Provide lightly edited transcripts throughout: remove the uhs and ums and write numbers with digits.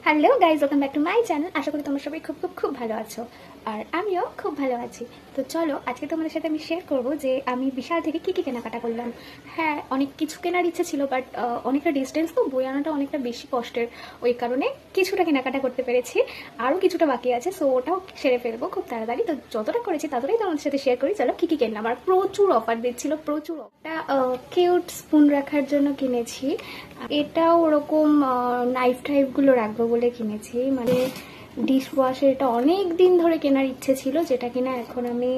Hello guys, welcome back to my channel. আশা করি তোমরা সবাই খুব খুব খুব ভালো আছো, আর আমিও খুব ভালো আছি। তো চলো আজকে তোমাদের সাথে আমি শেয়ার করবো যে আমি বিশাল থেকে কি কি কেনাকাটা করলাম। হ্যাঁ, অনেক কিছু কেনার ইচ্ছে ছিল, বাট অনেকটা ডিস্টেন্স তো বই আনাটা অনেকটা বেশি কষ্টের, ওই কারণে কিছুটা কেনাকাটা করতে পেরেছি, আরও কিছুটা বাকি আছে। সো ওটাও সেরে ফেলবো খুব তাড়াতাড়ি। তো যতটা করেছি ততটাই তোমাদের সাথে শেয়ার করি। চলো কি কি কিনলাম, আর প্রচুর অফার দিচ্ছিল, প্রচুর। একটা কিউট স্পুন রাখার জন্য কিনেছি, এটাও ওরকম নাইফ টাইপগুলো রাখবো বলে কিনেছি। মানে ডিশ ওয়াশের এটা অনেক দিন ধরে কেনার ইচ্ছে ছিল, যেটা কিনা এখন আমি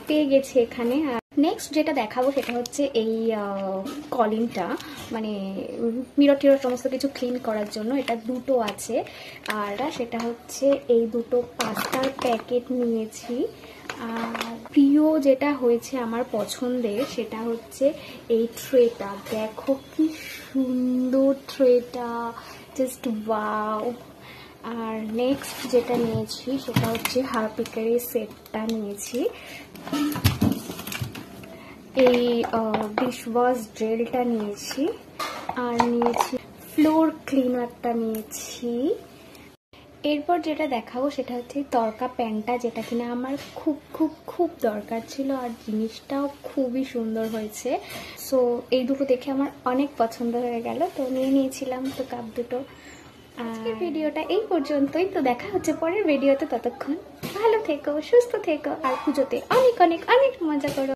পেয়ে গেছি এখানে। নেক্সট যেটা দেখাবো সেটা হচ্ছে এই কলিনটা, মানে মিরর টিরর সমস্ত কিছু ক্লিন করার জন্য। এটা দুটো আছে, আর সেটা হচ্ছে এই দুটো পাস্তার প্যাকেট নিয়েছি। আর প্রিয় যেটা হয়েছে আমার পছন্দের সেটা হচ্ছে এই ট্রেটা। দেখো কি সুন্দর ট্রেটা, জাস্ট ওয়াও। আর নেক্সট যেটা নিয়েছি সেটা হচ্ছে হারপিকারি সেটটা নিয়েছি। এই ডিশওয়াশ জেলটা নিয়েছি, আর নিয়েছি ফ্লোর ক্লিনারটা নিয়েছি। এরপর যেটা দেখাবো সেটা হচ্ছে তরকা প্যানটা, যেটা কিনা আমার খুব খুব খুব দরকার ছিল, আর জিনিসটাও খুবই সুন্দর হয়েছে। সো এই দুটো দেখে আমার অনেক পছন্দ হয়ে গেল, তো নিয়ে নিয়েছিলাম তো কাপ দুটো। আজকের ভিডিওটা এই পর্যন্তই। তো দেখা হচ্ছে পরের ভিডিওতে, ততক্ষণ ভালো থেকো, সুস্থ থেকো, আর পুজোতে অনেক অনেক অনেক মজা করো।